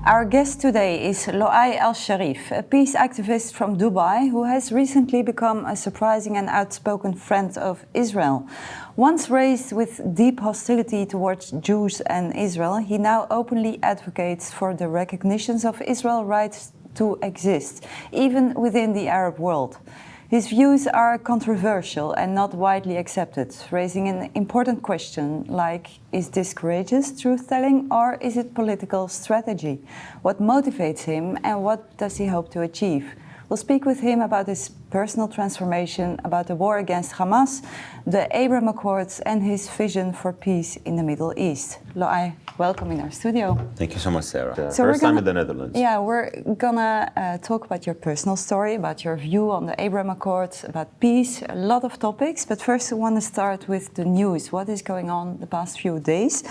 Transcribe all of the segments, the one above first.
Our guest today is Loay Alshareef, a peace activist from Dubai who has recently become a surprising and outspoken friend of Israel. Once raised with deep hostility towards Jews and Israel, he now openly advocates for the recognition of Israel's right to exist, even within the Arab world. His views are controversial and not widely accepted, raising an important question like, is this courageous truth-telling or is it political strategy? What motivates him and what does he hope to achieve? We'll speak with him about his personal transformation, about the war against Hamas, the Abraham Accords and his vision for peace in the Middle East. Loay, welcome in our studio. Thank you so much, Sarah. So First time in the Netherlands. Yeah, we're gonna talk about your personal story, about your view on the Abraham Accords, about peace, a lot of topics. But first I want to start with the news. What is going on the past few days?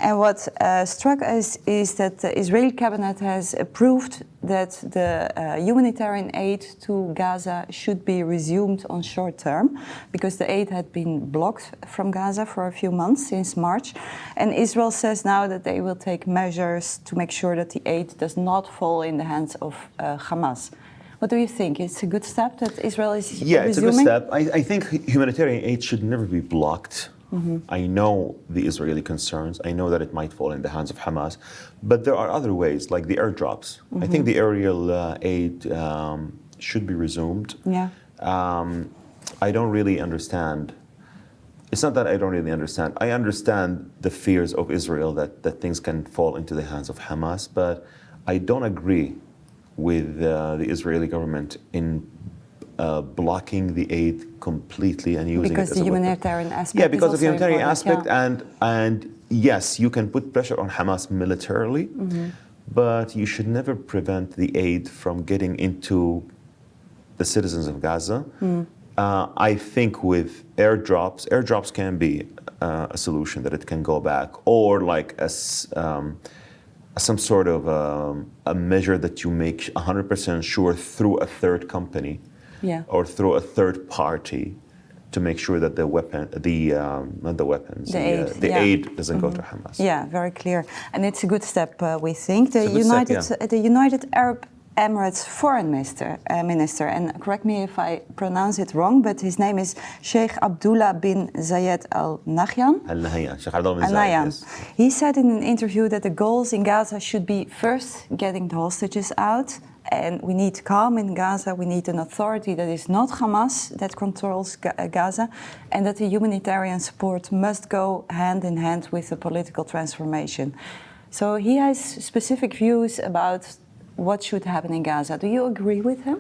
And what struck us is that the Israeli cabinet has approved that the humanitarian aid to Gaza should be resumed on short term, because the aid had been blocked from Gaza for a few months since March. And Israel says now that they will take measures to make sure that the aid does not fall in the hands of Hamas. What do you think? It's a good step that Israel is resuming? Yeah, it's a good step. I think humanitarian aid should never be blocked. Mm-hmm. I know the Israeli concerns. I know that it might fall in the hands of Hamas. But there are other ways, like the airdrops. Mm-hmm. I think the aerial aid should be resumed. Yeah. I don't really understand. It's not that I don't really understand. I understand the fears of Israel that things can fall into the hands of Hamas, but I don't agree with the Israeli government in blocking the aid completely and using because it as the a weapon. humanitarian aspect. Yeah, because is of the also humanitarian important, aspect, yeah. and yes, you can put pressure on Hamas militarily, but you should never prevent the aid from getting into the citizens of Gaza. I think with airdrops can be a solution, that it can go back, or like some sort of a measure that you make 100% sure through a third company, Yeah. or through a third party, to make sure that the aid doesn't go to Hamas. Yeah, very clear. And it's a good step, we think. The It's United Arab Emirates foreign minister, and correct me if I pronounce it wrong, but his name is Sheikh Abdullah bin Zayed Al Nahyan. Sheikh Abdullah bin Zayed, yes. He said in an interview that the goals in Gaza should be first getting the hostages out, and we need calm in Gaza. We need an authority that is not Hamas, that controls Gaza, and that the humanitarian support must go hand in hand with the political transformation. So he has specific views about what should happen in Gaza. Do you agree with him?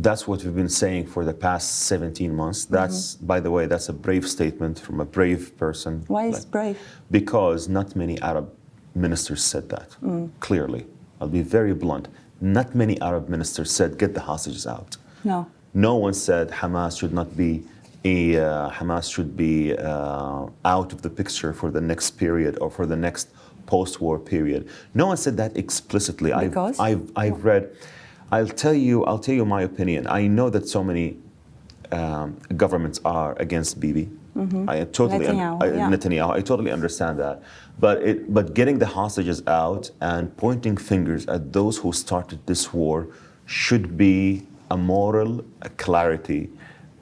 That's what we've been saying for the past 17 months. That's, by the way, that's a brave statement from a brave person. Why is it brave? Because not many Arab ministers said that, clearly. I'll be very blunt. Not many Arab ministers said, get the hostages out. No. No one said Hamas should be out of the picture for the next period or for the next post-war period. No one said that explicitly. Because? I've read. I'll tell you my opinion. I know that so many governments are against Bibi. I totally Netanyahu. I totally understand that. But getting the hostages out and pointing fingers at those who started this war should be a moral clarity.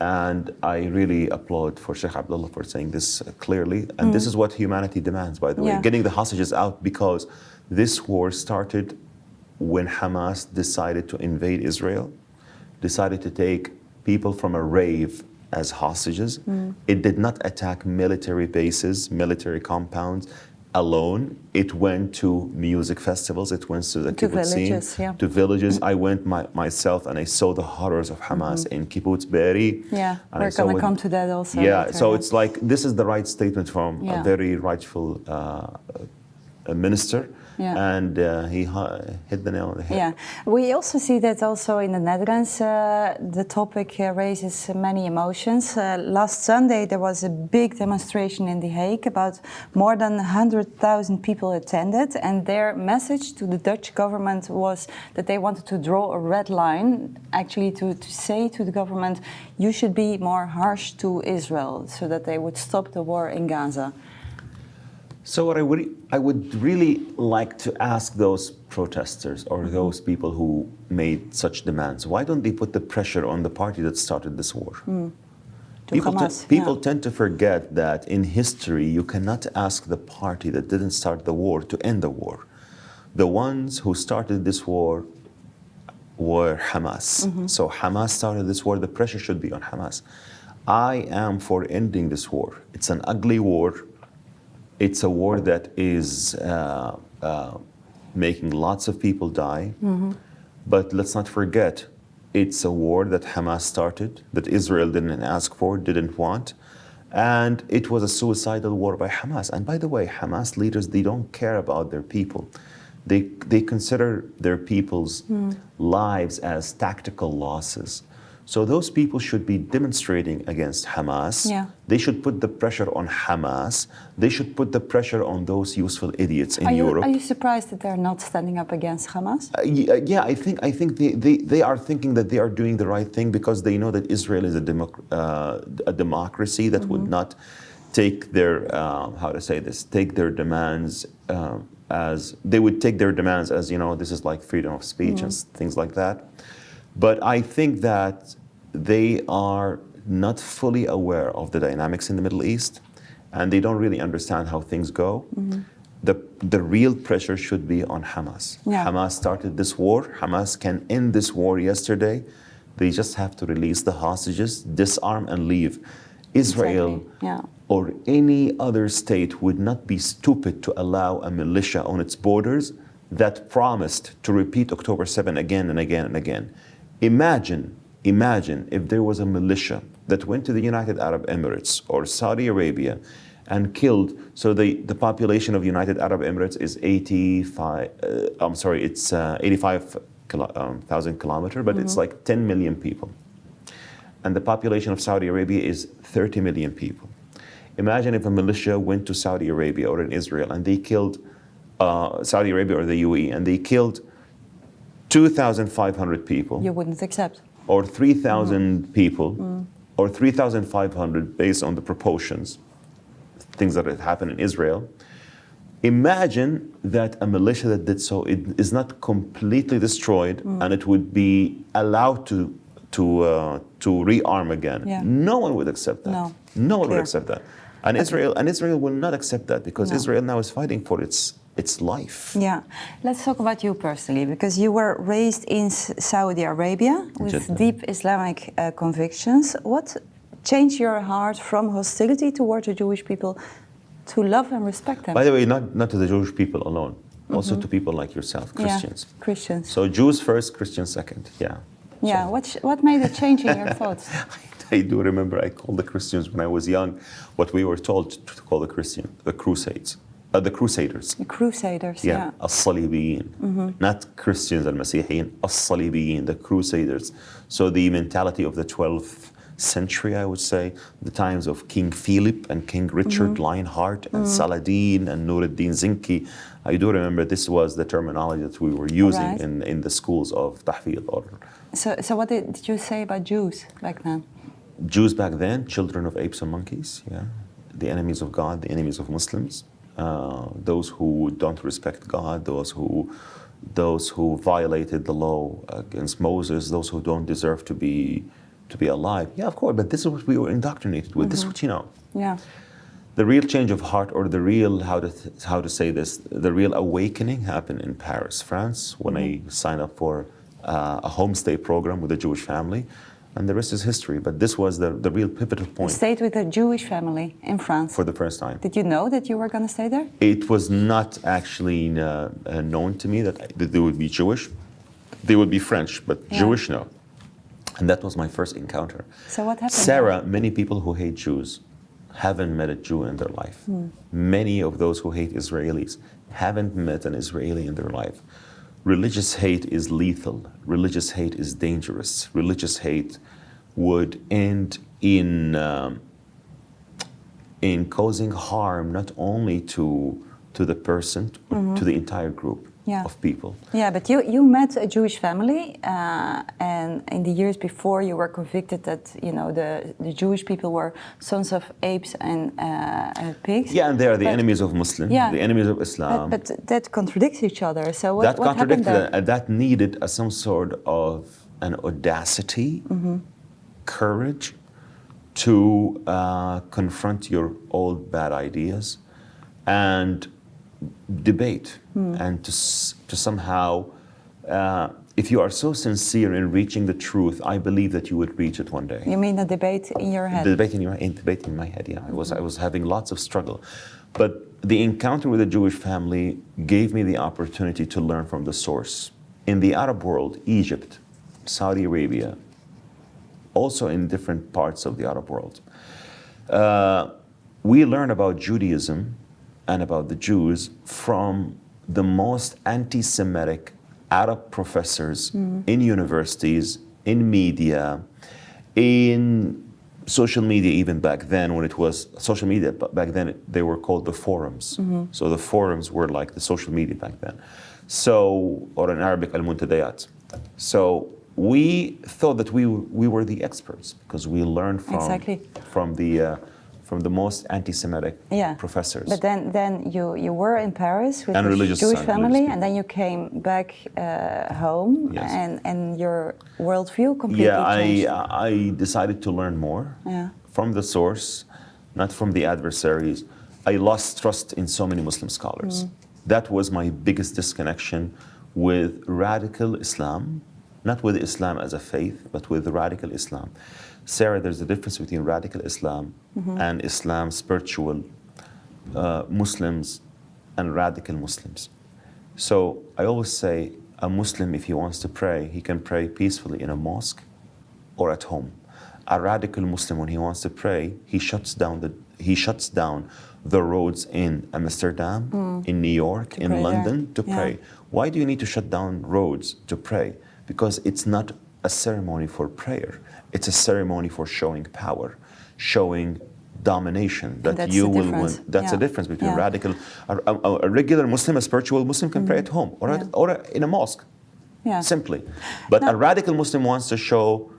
And I really applaud for Sheikh Abdullah for saying this clearly. And this is what humanity demands, by the way, getting the hostages out, because this war started when Hamas decided to invade Israel, decided to take people from a rave as hostages. It did not attack military bases, military compounds alone. It went to music festivals, it went to the kibbutzim, to villages. I went myself and I saw the horrors of Hamas in Kibbutz Be'eri. Yeah, we're going to come to that also. Yeah, later. so it's like, this is the right statement from a very rightful minister. Yeah. And he hit the nail on the head. Yeah, we also see that also in the Netherlands, the topic raises many emotions. Last Sunday there was a big demonstration in The Hague. About more than 100,000 people attended, and their message to the Dutch government was that they wanted to draw a red line, actually to say to the government, you should be more harsh to Israel, so that they would stop the war in Gaza. So what I would really like to ask those protesters or those people who made such demands, why don't they put the pressure on the party that started this war? People tend to forget that in history you cannot ask the party that didn't start the war to end the war. The ones who started this war were Hamas. So Hamas started this war, the pressure should be on Hamas. I am for ending this war. It's an ugly war. It's a war that is making lots of people die. But let's not forget, it's a war that Hamas started, that Israel didn't ask for, didn't want. And it was a suicidal war by Hamas. And by the way, Hamas leaders, they don't care about their people. They consider their people's lives as tactical losses. So those people should be demonstrating against Hamas. They should put the pressure on Hamas. They should put the pressure on those useful idiots in Europe. Are you surprised that they're not standing up against Hamas? Yeah, I think they are thinking that they are doing the right thing because they know that Israel is a democracy that would not take their, take their demands as, they would take their demands as, this is like freedom of speech and things like that. But I think that they are not fully aware of the dynamics in the Middle East, and they don't really understand how things go. The real pressure should be on Hamas. Hamas started this war. Hamas can end this war yesterday. They just have to release the hostages, disarm, and leave. Israel or any other state would not be stupid to allow a militia on its borders that promised to repeat October 7 again and again and again. Imagine if there was a militia that went to the United Arab Emirates or Saudi Arabia and killed, so the population of United Arab Emirates is 85,000 kilometers, but it's like 10 million people. And the population of Saudi Arabia is 30 million people. Imagine if a militia went to Saudi Arabia or in Israel and they killed Saudi Arabia or the UAE and they killed 2,500 people. You wouldn't accept. Or 3,000 people, or 3,500 based on the proportions, things that had happened in Israel. Imagine that a militia that did so is not completely destroyed and it would be allowed to rearm again. No one would accept that. No one would accept that. And Israel will not accept that because Israel now is fighting for its life. Yeah. Let's talk about you personally, because you were raised in Saudi Arabia with Jeddah. deep Islamic convictions. What changed your heart from hostility toward the Jewish people to love and respect them? By the way, not to the Jewish people alone, also to people like yourself, Christians. Yeah, Christians. So Jews first, Christians second, Yeah, what made a change in your thoughts? I do remember I called the Christians when I was young what we were told to call the Crusades. The Crusaders. The Crusaders, yeah. الصليبيين. Not Christians المسيحيين, الصليبيين, the Crusaders. So the mentality of the 12th century, I would say, the times of King Philip and King Richard Lionheart and Saladin and Nuruddin Zinki. I do remember this was the terminology that we were using in the schools of Tahfidh. So what did you say about Jews back then? Jews back then, children of apes and monkeys, the enemies of God, the enemies of Muslims. Those who don't respect God, those who violated the law against Moses, those who don't deserve to be alive. Yeah, of course, but this is what we were indoctrinated with. This is what you know. Yeah. The real change of heart, or the real, how to say this, the real awakening happened in Paris, France, when I signed up for a homestay program with a Jewish family. And the rest is history. But this was the real pivotal point. You stayed with a Jewish family in France? For the first time. Did you know that you were going to stay there? It was not actually known to me that they would be Jewish. They would be French, but Jewish, no. And that was my first encounter. So what happened? Sarah, many people who hate Jews haven't met a Jew in their life. Many of those who hate Israelis haven't met an Israeli in their life. Religious hate is lethal. Religious hate is dangerous. Religious hate would end in causing harm not only to the person, but to the entire group. of people. Yeah, but you met a Jewish family, and in the years before you were convicted that the Jewish people were sons of apes and pigs. Yeah, and they are the enemies of Muslims, the enemies of Islam. But that contradicts each other. So what happened there? That needed some sort of an audacity, courage to confront your old bad ideas and debate and to somehow, if you are so sincere in reaching the truth, I believe that you would reach it one day. You mean a debate in your head? The debate in my head, yeah. I was having lots of struggle. But the encounter with the Jewish family gave me the opportunity to learn from the source. In the Arab world, Egypt, Saudi Arabia, also in different parts of the Arab world, we learn about Judaism and about the Jews from the most anti-Semitic Arab professors in universities, in media, in social media even back then when it was social media, but back then they were called the forums. So the forums were like the social media back then. So, or in Arabic, al-muntadayat. So we thought that we were the experts because we learned from the most anti-Semitic professors. But then you were in Paris with a Jewish family, and then you came back home, and your worldview completely changed. I decided to learn more from the source, not from the adversaries. I lost trust in so many Muslim scholars. That was my biggest disconnection with radical Islam, not with Islam as a faith, but with radical Islam. Sarah, there's a difference between radical Islam and Islam spiritual Muslims and radical Muslims. So I always say a Muslim, if he wants to pray, he can pray peacefully in a mosque or at home. A radical Muslim, when he wants to pray, he shuts down the roads in Amsterdam, in New York, in London to pray. Why do you need to shut down roads to pray? Because it's not a ceremony for prayer. It's a ceremony for showing power, showing domination, that you will win. That's the difference between radical, a regular Muslim, a spiritual Muslim can pray at home or in a mosque, simply. But a radical Muslim wants to show,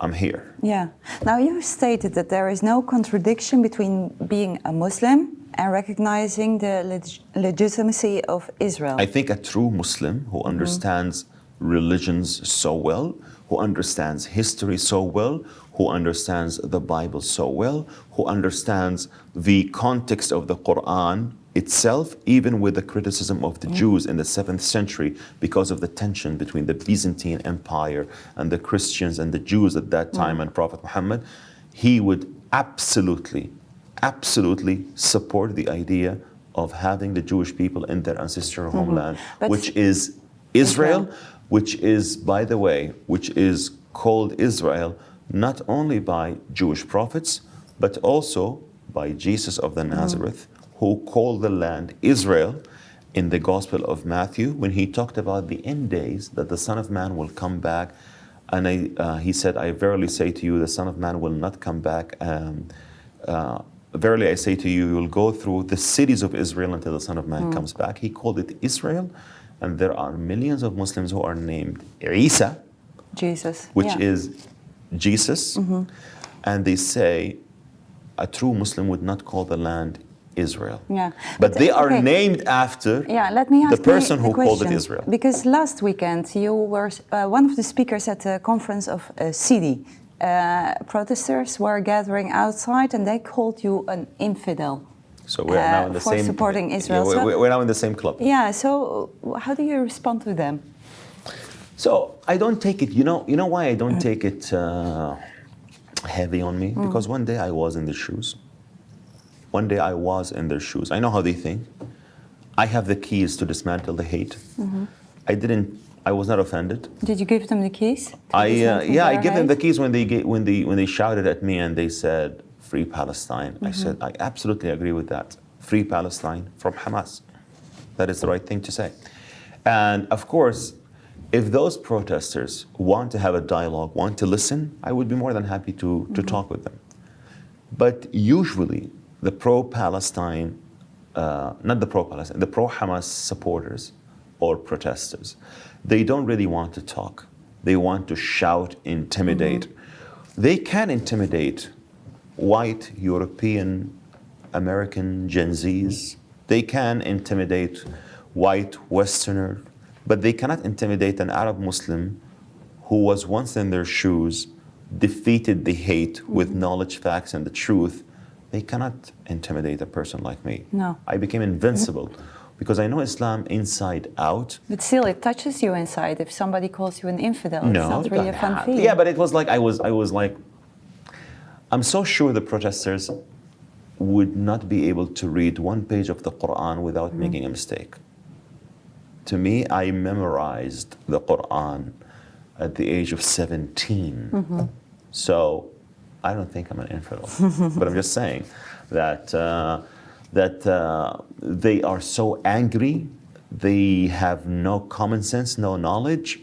I'm here. Yeah. Now you stated that there is no contradiction between being a Muslim and recognizing the legitimacy of Israel. I think a true Muslim who understands religions so well, who understands history so well, who understands the Bible so well, who understands the context of the Quran itself, even with the criticism of the Jews in the 7th century because of the tension between the Byzantine Empire and the Christians and the Jews at that time and Prophet Muhammad, he would absolutely support the idea of having the Jewish people in their ancestral homeland, which is Israel, which is, by the way, which is called Israel not only by Jewish prophets, but also by Jesus of the Nazareth, who called the land Israel in the Gospel of Matthew when he talked about the end days, that the Son of Man will come back. And he said, I verily say to you, the Son of Man will not come back. Verily I say to you, you will go through the cities of Israel until the Son of Man comes back. He called it Israel. And there are millions of Muslims who are named Isa, Jesus, which is Jesus. And they say a true Muslim would not call the land Israel. But they are named after the person who called it Israel. Because last weekend you were one of the speakers at the conference of Sidi. Protesters were gathering outside and they called you an infidel. So we're now in the same. Supporting Israel. We're now in the same club. Yeah. So how do you respond to them? So I don't take it. You know why I don't take it heavy on me? Because one day I was in their shoes. I know how they think. I have the keys to dismantle the hate. I was not offended. Did you give them the keys? I gave them the keys when they shouted at me and they said, Free Palestine. I said, I absolutely agree with that. Free Palestine from Hamas. That is the right thing to say. And of course, if those protesters want to have a dialogue, want to listen, I would be more than happy to talk with them. But usually, the pro-Palestine, not the pro-Palestine, the pro-Hamas supporters or protesters. They don't really want to talk. They want to shout, intimidate. They can intimidate white, European, American Gen Zs. They can intimidate white Westerner, but they cannot intimidate an Arab Muslim who was once in their shoes, defeated the hate with knowledge, facts, and the truth. They cannot intimidate a person like me. No. I became invincible because I know Islam inside out. But still, it touches you inside. If somebody calls you an infidel, it's not really a fun feeling. Yeah, but it was like, I was like, I'm so sure the protesters would not be able to read one page of the Quran without making a mistake. To me, I memorized the Quran at the age of 17. So I don't think I'm an infidel, but I'm just saying that they are so angry, they have no common sense, no knowledge,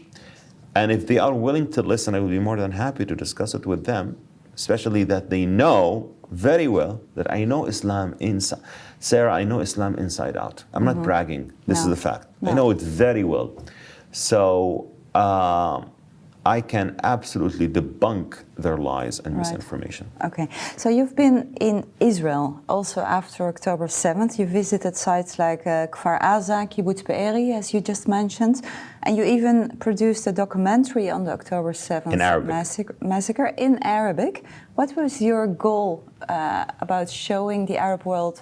and if they are willing to listen, I will be more than happy to discuss it with them, especially that they know very well that I know Islam inside. Sarah, I know Islam inside out. I'm not bragging. This is the fact. I know it very well. So I can absolutely debunk their lies and misinformation. Okay, so you've been in Israel also after October 7th. You visited sites like Kfar Aza, Kibbutz Be'eri, as you just mentioned, and you even produced a documentary on the October 7th massacre in Arabic. What was your goal about showing the Arab world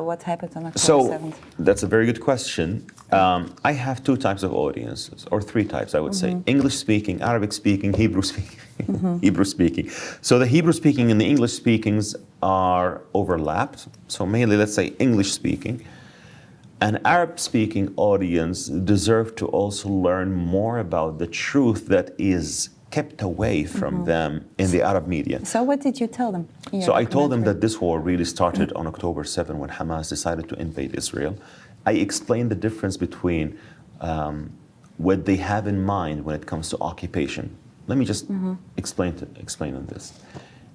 what happened on October 7th? That's a very good question. I have two types of audiences, or three types, I would say. English-speaking, Arabic-speaking, Hebrew-speaking. Hebrew-speaking. So the Hebrew-speaking and the English-speakings are overlapped. So mainly, let's say, English-speaking. An Arab-speaking audience deserve to also learn more about the truth that is kept away from them in the Arab media. So what did you tell them? So I told them that this war really started on October 7 when Hamas decided to invade Israel. I explained the difference between what they have in mind when it comes to occupation. Let me just explain on this.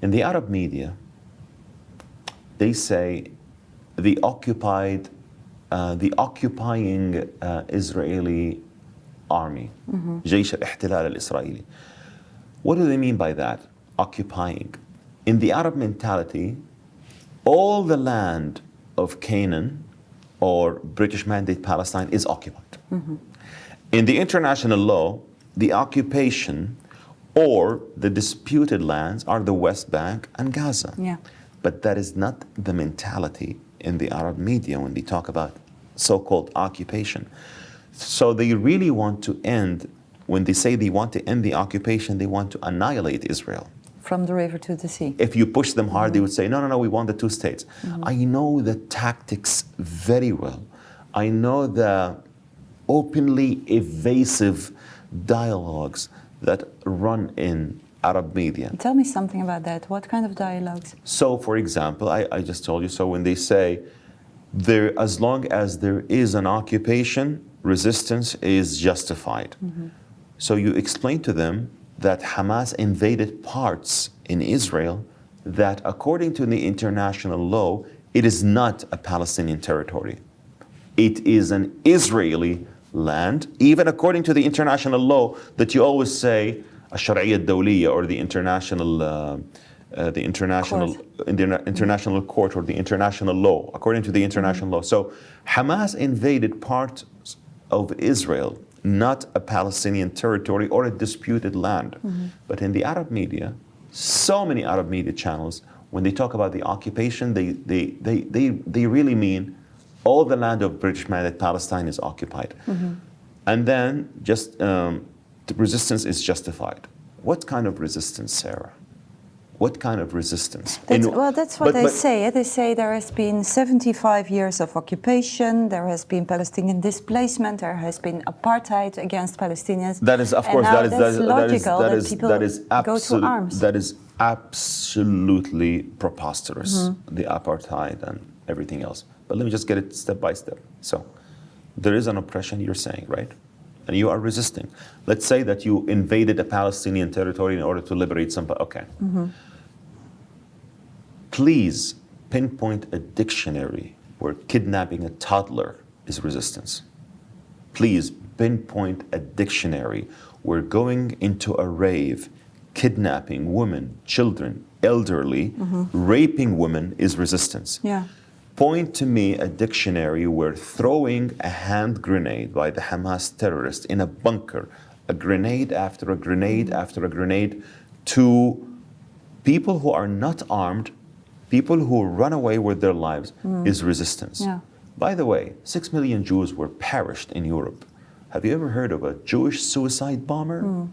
In the Arab media, they say the occupying Israeli army, جيش الاحتلال الإسرائيلي. What do they mean by that? Occupying. In the Arab mentality, all the land of Canaan or British Mandate Palestine is occupied. In the international law, the occupation or the disputed lands are the West Bank and Gaza. Yeah. But that is not the mentality in the Arab media when they talk about so-called occupation. So they really want to end, when they say they want to end the occupation, they want to annihilate Israel. From the river to the sea. If you push them hard, they would say, no, we want the two states. I know the tactics very well. I know the openly evasive dialogues that run in Arab media. Tell me something about that. What kind of dialogues? So, for example, I just told you, so when they say, as long as there is an occupation, resistance is justified. So you explain to them that Hamas invaded parts in Israel that, according to the international law, it is not a Palestinian territory. It is an Israeli land, even according to the international law that you always say, الشرعية الدولية, or the international court or the international law, according to the international law. So Hamas invaded parts of Israel, not a Palestinian territory or a disputed land. But in the Arab media, so many Arab media channels, when they talk about the occupation, they really mean all the land of British Mandate Palestine is occupied. And then just the resistance is justified. What kind of resistance, Sarah? What kind of resistance? That's what they say. They say there has been 75 years of occupation, there has been Palestinian displacement, there has been apartheid against Palestinians. That is, of course, that is people go to arms. That is absolutely preposterous, the apartheid and everything else. But let me just get it step by step. So there is an oppression, you're saying, right? And you are resisting. Let's say that you invaded a Palestinian territory in order to liberate somebody. Okay. Please pinpoint a dictionary where kidnapping a toddler is resistance. please pinpoint a dictionary where going into a rave, kidnapping women, children, elderly, raping women is resistance. Yeah. Point to me a dictionary where throwing a hand grenade by the Hamas terrorists in a bunker, a grenade after a grenade after a grenade, to people who are not armed, people who run away with their lives, is resistance. Yeah. By the way, 6 million Jews were perished in Europe. Have you ever heard of a Jewish suicide bomber?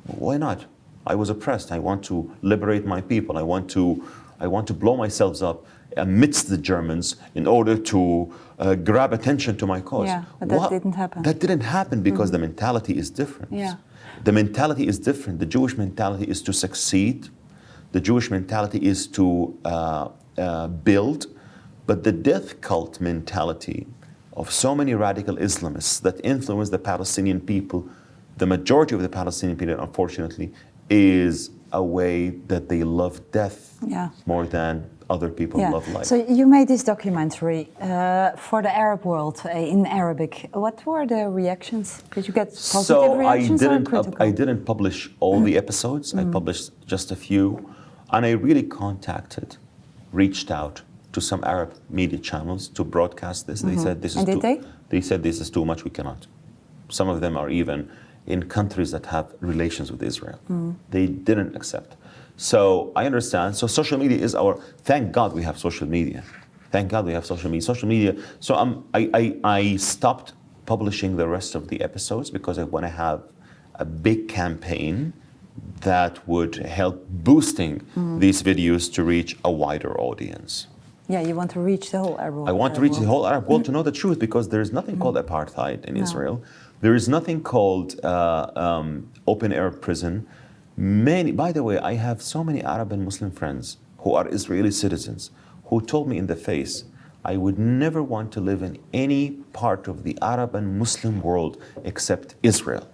Why not? I was oppressed. I want to liberate my people. I want to blow myself up amidst the Germans in order to grab attention to my cause. Yeah, but that didn't happen. That didn't happen because the mentality is different. Yeah. The mentality is different. The Jewish mentality is to succeed. The Jewish mentality is to build. But the death cult mentality of so many radical Islamists that influence the Palestinian people, the majority of the Palestinian people, unfortunately, is a way that they love death more than other people love life. So you made this documentary for the Arab world in Arabic. What were the reactions? Did you get positive reactions or critical? I didn't publish all the episodes. I published just a few. And I really reached out to some Arab media channels to broadcast this. They said this is They said this is too much, we cannot. Some of them are even in countries that have relations with Israel. They didn't accept. So I understand. So social media is thank God we have social media. Thank God we have social media. Social media. So I stopped publishing the rest of the episodes because I want to have a big campaign that would help boosting these videos to reach a wider audience. Yeah, you want to reach the whole Arab world. I want to reach the whole Arab world to know the truth, because there is nothing called apartheid in Israel. There is nothing called open air prison. By the way, I have so many Arab and Muslim friends who are Israeli citizens who told me in the face, I would never want to live in any part of the Arab and Muslim world except Israel.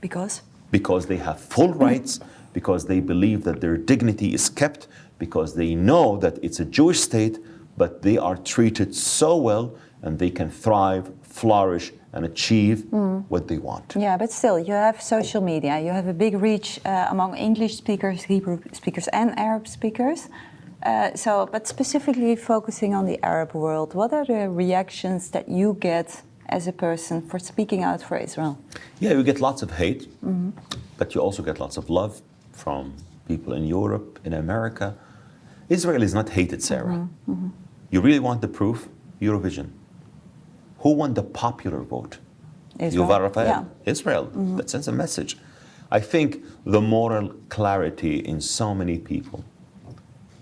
Because? Because they have full rights, because they believe that their dignity is kept, because they know that it's a Jewish state, but they are treated so well and they can thrive, flourish, and achieve what they want. Yeah, but still, you have social media. You have a big reach among English speakers, Hebrew speakers, and Arab speakers. But specifically focusing on the Arab world, what are the reactions that you get as a person for speaking out for Israel? Yeah, you get lots of hate, but you also get lots of love from people in Europe, in America. Israel is not hated, Sarah. You really want the proof? Eurovision. Who won the popular vote? Israel. Israel. That sends a message. I think the moral clarity in so many people,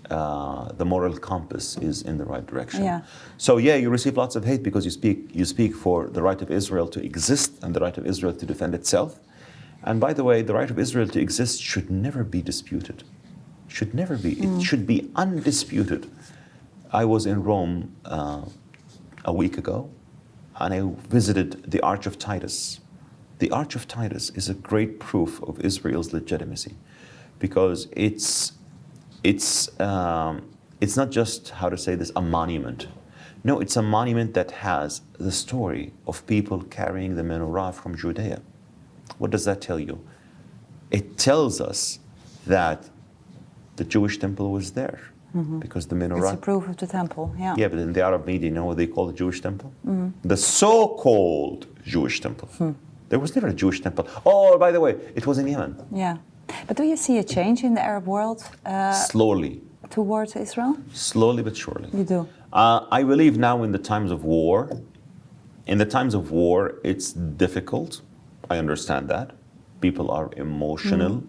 the moral compass is in the right direction. Yeah. So you receive lots of hate because you speak for the right of Israel to exist and the right of Israel to defend itself. And by the way, the right of Israel to exist should never be disputed. Should never be. It should be undisputed. I was in Rome a week ago, and I visited the Arch of Titus. The Arch of Titus is a great proof of Israel's legitimacy, because it's not just, how to say this, a monument. No, it's a monument that has the story of people carrying the menorah from Judea. What does that tell you? It tells us that the Jewish temple was there, because the menorah... It's a proof of the temple, yeah. Yeah, but in the Arab media, you know what they call the Jewish temple? The so-called Jewish temple. There was never a Jewish temple. Oh, by the way, it was in Yemen. Yeah. But do you see a change in the Arab world? Slowly. Towards Israel? Slowly but surely. You do? I believe now in the times of war, it's difficult. I understand that. People are emotional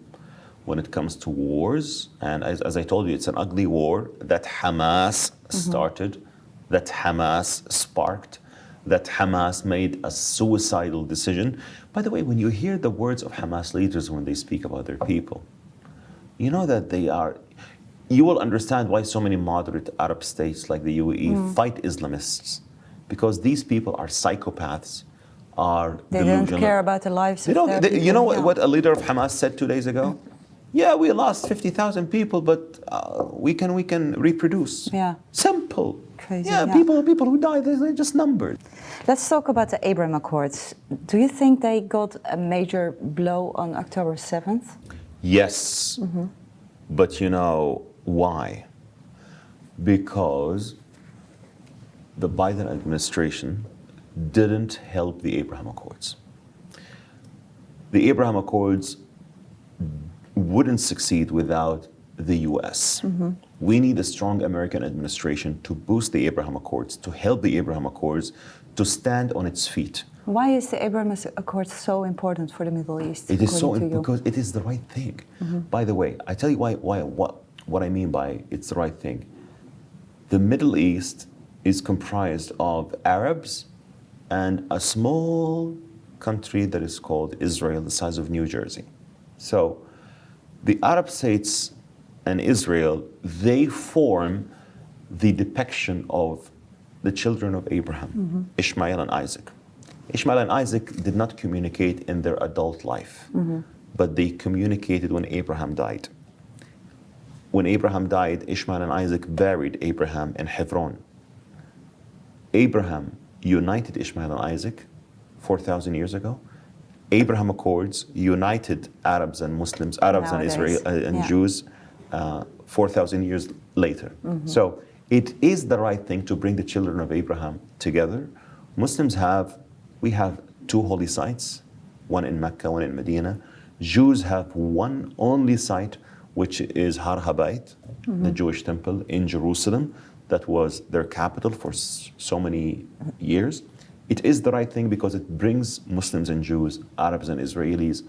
when it comes to wars. And as I told you, it's an ugly war that Hamas started, that Hamas sparked, that Hamas made a suicidal decision. By the way, when you hear the words of Hamas leaders when they speak about their people, you know that you will understand why so many moderate Arab states like the UAE fight Islamists. Because these people are psychopaths, are They delusional. don't care about the lives of their people. You know what a leader of Hamas said 2 days ago? Yeah, we lost 50,000 people, but we can reproduce. Yeah. Simple. Crazy. Yeah, people who died, they're just numbered. Let's talk about the Abraham Accords. Do you think they got a major blow on October 7th? Yes. But you know why? Because the Biden administration didn't help the Abraham Accords. The Abraham Accords wouldn't succeed without the US. We need a strong American administration to boost the Abraham Accords, to help the Abraham Accords to stand on its feet. Why is the Abraham Accords so important for the Middle East? It is so important because it is the right thing. By the way, I tell you what I mean by it's the right thing. The Middle East is comprised of Arabs and a small country that is called Israel, the size of New Jersey. So the Arab states and Israel, they form the depiction of the children of Abraham, Ishmael and Isaac. Ishmael and Isaac did not communicate in their adult life, but they communicated when Abraham died. When Abraham died, Ishmael and Isaac buried Abraham in Hebron. Abraham united Ishmael and Isaac 4,000 years ago. Abraham Accords united Arabs and Muslims, Arabs and Israel and Jews 4,000 years later. So it is the right thing to bring the children of Abraham together. Muslims we have two holy sites, one in Mecca, one in Medina. Jews have one only site, which is Har HaBayt, the Jewish temple in Jerusalem. That was their capital for so many years. It is the right thing because it brings Muslims and Jews, Arabs and Israelis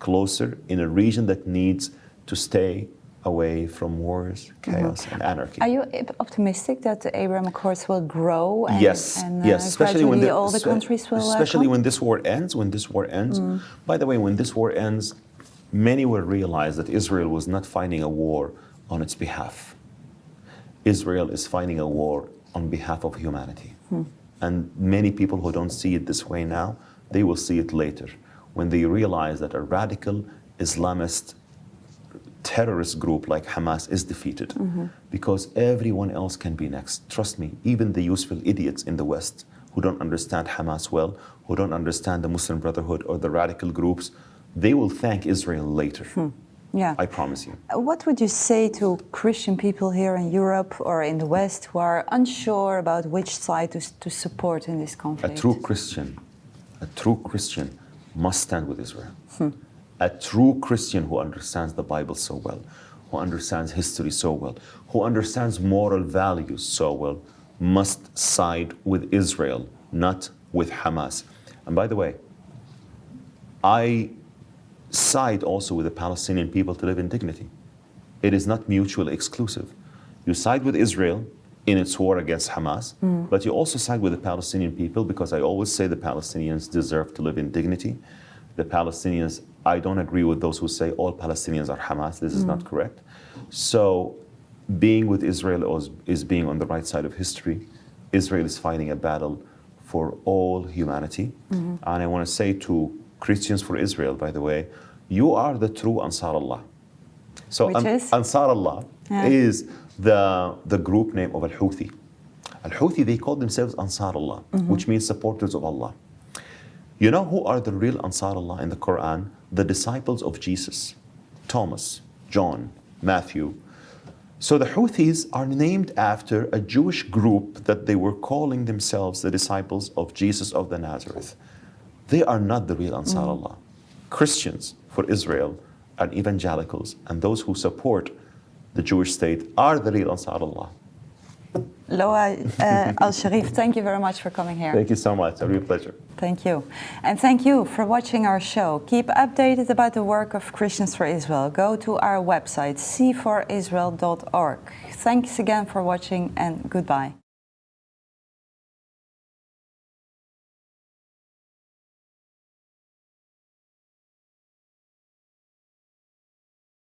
closer in a region that needs to stay away from wars, chaos, and anarchy. Are you optimistic that the Abraham Accords will grow? And, yes, especially when all the countries will especially when this war ends. By the way, when this war ends, many will realize that Israel was not fighting a war on its behalf. Israel is fighting a war on behalf of humanity. And many people who don't see it this way now, they will see it later when they realize that a radical Islamist terrorist group like Hamas is defeated because everyone else can be next. Trust me, even the useful idiots in the West who don't understand Hamas well, who don't understand the Muslim Brotherhood or the radical groups, they will thank Israel later. Yeah. I promise you. What would you say to Christian people here in Europe or in the West who are unsure about which side to support in this conflict? A true Christian must stand with Israel. A true Christian who understands the Bible so well, who understands history so well, who understands moral values so well, must side with Israel, not with Hamas. And by the way, I side also with the Palestinian people to live in dignity. It is not mutually exclusive. You side with Israel in its war against Hamas, but you also side with the Palestinian people because I always say the Palestinians deserve to live in dignity. The Palestinians, I don't agree with those who say all Palestinians are Hamas. This is not correct. So being with Israel is being on the right side of history. Israel is fighting a battle for all humanity. And I want to say to Christians for Israel, by the way, you are the true Ansar Allah. So Which is? Ansar Allah is the group name of Al-Houthi. Al-Houthi, they call themselves Ansar Allah, which means supporters of Allah. You know who are the real Ansar Allah in the Quran? The disciples of Jesus, Thomas, John, Matthew. So the Houthis are named after a Jewish group that they were calling themselves the disciples of Jesus of the Nazareth. They are not the real Ansar Allah. Christians for Israel and evangelicals and those who support the Jewish state are the real Ansar Allah. Loay Alshareef, thank you very much for coming here. Thank you so much. A real pleasure. Thank you. And thank you for watching our show. Keep updated about the work of Christians for Israel. Go to our website, c4israel.org. Thanks again for watching and goodbye.